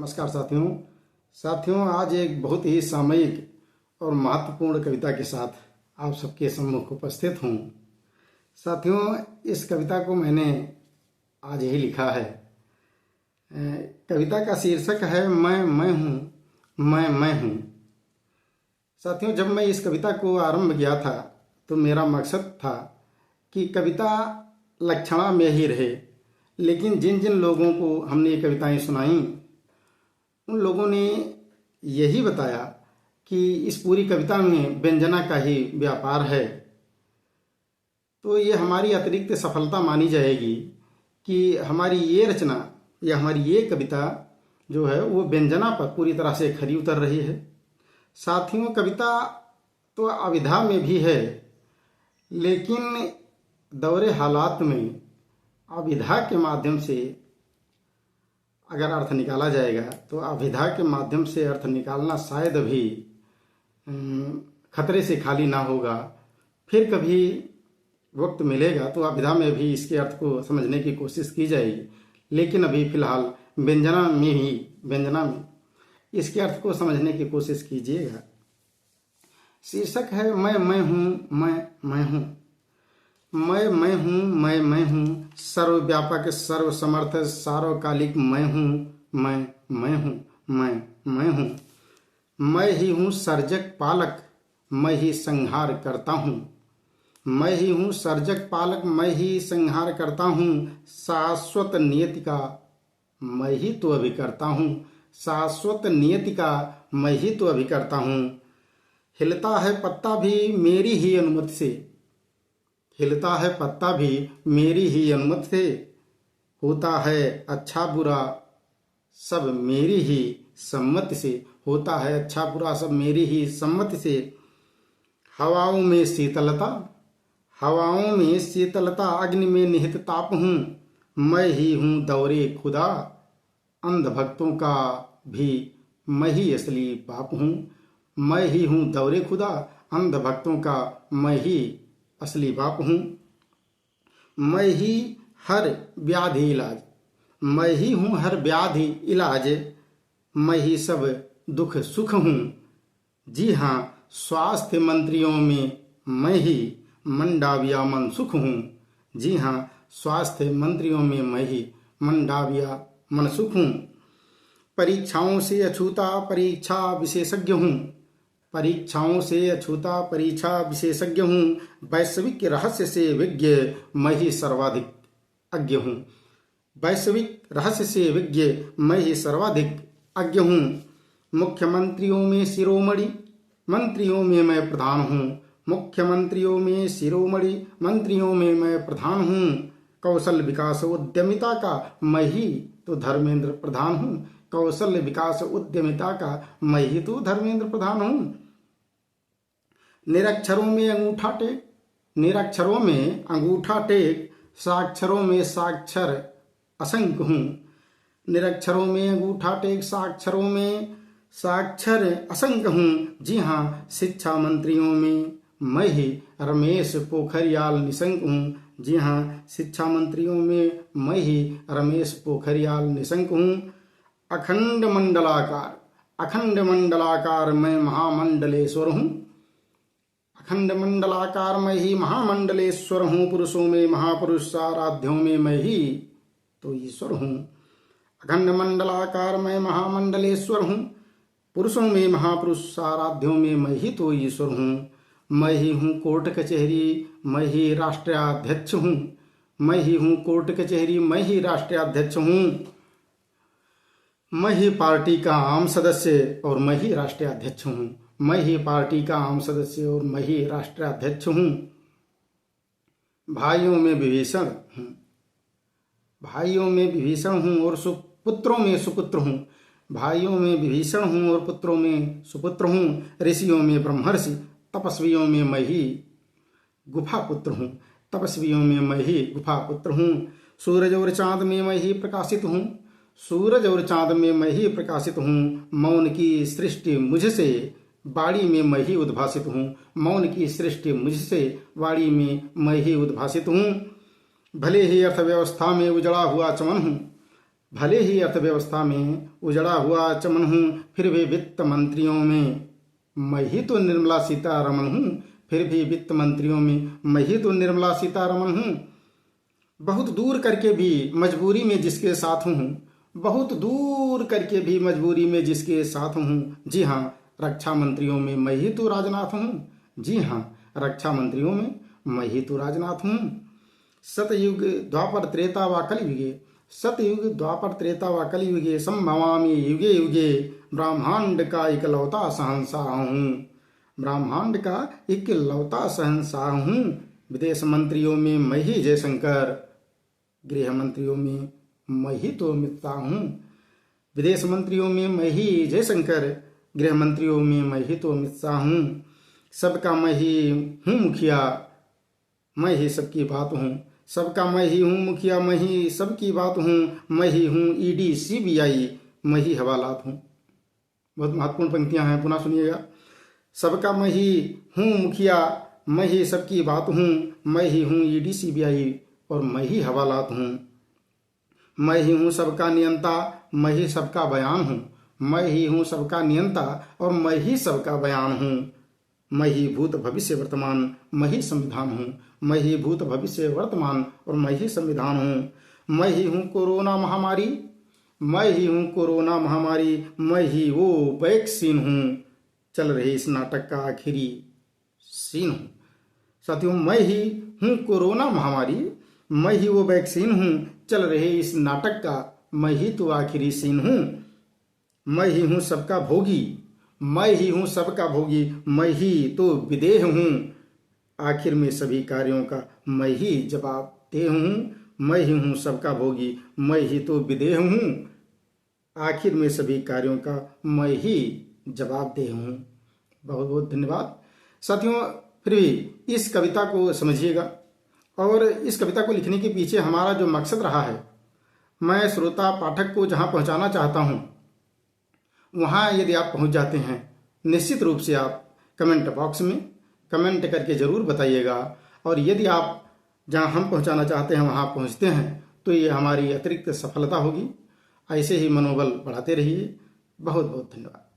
नमस्कार साथियों, आज एक बहुत ही सामयिक और महत्वपूर्ण कविता के साथ आप सबके सम्मुख उपस्थित हूँ। साथियों, इस कविता को मैंने आज ही लिखा है। कविता का शीर्षक है मैं हूँ, मैं हूँ। साथियों, जब मैं इस कविता को आरंभ किया था तो मेरा मकसद था कि कविता लक्षणा में ही रहे, लेकिन जिन जिन लोगों को हमने ये कविताएं सुनाई उन लोगों ने यही बताया कि इस पूरी कविता में व्यंजना का ही व्यापार है। तो ये हमारी अतिरिक्त सफलता मानी जाएगी कि हमारी ये रचना या हमारी ये कविता जो है वो व्यंजना पर पूरी तरह से खरी उतर रही है। साथियों, कविता तो अविधा में भी है, लेकिन दौरे हालात में अविधा के माध्यम से अगर अर्थ निकाला जाएगा तो अविधा के माध्यम से अर्थ निकालना शायद भी खतरे से खाली ना होगा। फिर कभी वक्त मिलेगा तो अविधा में भी इसके अर्थ को समझने की कोशिश की जाएगी, लेकिन अभी फिलहाल व्यंजना में इसके अर्थ को समझने की कोशिश कीजिएगा। शीर्षक है मैं हूँ, मैं हूँ। मैं हूँ, सर्वव्यापक सर्वसमर्थ सार्वकालिक मैं हूँ, मैं हूँ, मैं हूँ। मैं ही हूँ सर्जक पालक, मैं ही संहार करता हूँ। मैं ही हूँ सर्जक पालक, मैं ही संहार करता हूँ। शाश्वत नियति का मैं ही तो अभी करता हूँ, शाश्वत नियति का मैं ही तो अभी करता हूँ। हिलता है पत्ता भी मेरी ही अनुमति से, हिलता है पत्ता भी मेरी ही अनुमति से। होता है अच्छा बुरा सब मेरी ही सम्मति से, होता है अच्छा बुरा सब मेरी ही सम्मति से। हवाओं में शीतलता, हवाओं में शीतलता, अग्नि में निहित ताप हूँ। मैं ही हूँ दौरे खुदा, अंध भक्तों का भी मैं ही असली बाप हूँ। मैं ही हूँ दौरे खुदा, अंध भक्तों का मैं ही असली बाप हूँ। मैं ही हर व्याधि इलाज, मैं ही हूँ हर व्याधि इलाज। मैं ही सब दुख सुख हूँ। जी हाँ, स्वास्थ्य मंत्रियों में मैं ही मंडाविया मनसुख हूँ। जी हाँ, स्वास्थ्य मंत्रियों में मैं ही मंडाविया मनसुख हूँ। परीक्षाओं से अछूता परीक्षा विशेषज्ञ हूँ, परीक्षाओं से अछूता परीक्षा विशेषज्ञ हूँ। वैश्विक रहस्य से विज्ञ मैं ही सर्वाधिक अज्ञ हूँ, वैश्विक रहस्य से विज्ञ मैं ही सर्वाधिक अज्ञ हूँ। मुख्यमंत्रियों में शिरोमणि मंत्रियों में मैं प्रधान हूँ, मुख्यमंत्रियों में शिरोमणि मंत्रियों में मैं प्रधान हूँ। कौशल विकास उद्यमिता का मैं ही तो धर्मेंद्र प्रधान हूँ, कौशल विकास उद्यमिता का मैं ही तो धर्मेंद्र प्रधान हूँ। निरक्षरों में अंगूठा टेक, निरक्षरों में अंगूठा टेक, साक्षरों में साक्षर असंख्य हूँ। निरक्षरों में अंगूठा टेक, साक्षरों में साक्षर असंख्य हूँ। जी हाँ, शिक्षा मंत्रियों में मैं ही रमेश पोखरियाल निशंक हूँ। जी हाँ, शिक्षा मंत्रियों में मैं ही रमेश पोखरियाल निशंक हूँ। अखंड मंडलाकार, अखंड मंडलाकार मैं महामंडलेश्वर हूँ, अखंड मंडलाकार मैं ही महामंडलेश्वर हूँ। पुरुषों में महापुरुष, आराध्यों में मैं ही तो ईश्वर हूँ। अखंड मंडलाकार मैं महामंडलेश्वर हूँ, पुरुषों में महापुरुष, आराध्यों में मैं ही तो ईश्वर हूँ। मैं ही हूँ कोर्ट कचहरी, मैं ही राष्ट्राध्यक्ष हूँ, मैं ही हूँ कोर्ट कचहरी, मैं ही राष्ट्राध्यक्ष हूँ। मैं ही पार्टी का आम सदस्य और मैं ही राष्ट्राध्यक्ष हूँ, मैं ही पार्टी का आम सदस्य और मैं ही राष्ट्राध्यक्ष हूँ। भाइयों में विभीषण हूँ, भाइयों में विभीषण हूँ और सुपुत्रों में सुपुत्र हूँ, भाइयों में विभीषण हूँ और पुत्रों में सुपुत्र हूँ। ऋषियों में ब्रह्मर्षि, तपस्वियों में मैं ही गुफा पुत्र हूँ, तपस्वियों में मैं ही गुफा पुत्र हूँ। सूरज और चांद में मैं ही प्रकाशित हूँ, सूरज और चांद में मैं ही प्रकाशित हूँ। मौन की सृष्टि मुझसे, वाणी में मैं ही उद्भासित हूँ, मौन की सृष्टि मुझसे, वाणी में मैं ही उद्भासित हूँ। भले ही अर्थव्यवस्था में उजड़ा हुआ चमन हूँ, भले ही अर्थव्यवस्था में उजड़ा हुआ चमन हूँ, फिर भी वित्त मंत्रियों में मैं ही तो निर्मला सीतारमण हूँ, फिर भी वित्त मंत्रियों में मैं ही तो निर्मला सीतारमण हूँ। बहुत दूर करके भी मजबूरी में जिसके साथ हूँ, बहुत दूर करके भी मजबूरी में जिसके साथ हूँ। जी हाँ, रक्षा मंत्रियों में मैं ही तो राजनाथ हूँ। जी हाँ, रक्षा मंत्रियों में मैं ही तो राजनाथ हूँ। सतयुग द्वापर त्रेता व कलियुगे, सतयुग द्वापर त्रेता व कलियुगे संभवामि युगे युगे, ब्रह्मांड का इकलौता शहंशाह हूँ। ब्रह्मांड का इकलौता शहंशाह हूँ। विदेश मंत्रियों में मैं ही जयशंकर, गृह मंत्रियों में मैं ही तो अमित शाह हूँ। विदेश मंत्रियों में मैं ही जयशंकर, गृह मंत्रियों में मैं ही तो अमित शाह हूँ। सबका मैं ही हूँ मुखिया, मैं ही सबकी बात हूँ। सबका मैं ही हूँ मुखिया, मैं ही सबकी बात हूँ। मैं ही हूँ ईडी सीबीआई, मैं ही हवालात हूँ। बहुत महत्वपूर्ण पंक्तियां हैं, पुनः सुनिएगा। सबका मैं ही हूँ मुखिया, मैं ही सबकी बात हूँ। मैं ही हूँ ईडी सीबीआई और मैं ही हवालात हूँ। मैं ही हूँ सबका नियंता, मैं ही सबका बयान हूँ। मैं ही हूँ सबका नियंता और मैं ही सबका बयान हूँ। मैं ही भूत भविष्य वर्तमान, मैं ही संविधान हूँ। मैं ही भूत भविष्य वर्तमान और मैं ही संविधान हूँ। मैं ही हूँ कोरोना महामारी, मैं ही हूँ कोरोना महामारी, मैं ही वो वैक्सीन हूँ। चल रहे इस नाटक का आखिरी सीन हूँ। साथियों, मैं ही हूँ कोरोना महामारी, मैं ही वो वैक्सीन हूँ। चल रहे इस नाटक का मैं ही तो आखिरी सीन हूँ। मैं ही हूँ सबका भोगी, मैं ही हूँ सबका भोगी, मैं ही तो विदेह हूँ। आखिर में सभी कार्यों का मैं ही जवाबदेह हूँ। मैं ही हूँ सबका भोगी, मैं ही तो विदेह हूँ। आखिर में सभी कार्यों का मैं ही जवाबदेह हूँ। बहुत बहुत धन्यवाद साथियों। फिर भी इस कविता को समझिएगा और इस कविता को लिखने के पीछे हमारा जो मकसद रहा है, मैं श्रोता पाठक को जहाँ पहुँचाना चाहता हूँ वहाँ यदि आप पहुँच जाते हैं, निश्चित रूप से आप कमेंट बॉक्स में कमेंट करके ज़रूर बताइएगा। और यदि आप जहाँ हम पहुँचाना चाहते हैं वहाँ पहुँचते हैं तो ये हमारी अतिरिक्त सफलता होगी। ऐसे ही मनोबल बढ़ाते रहिए। बहुत बहुत धन्यवाद।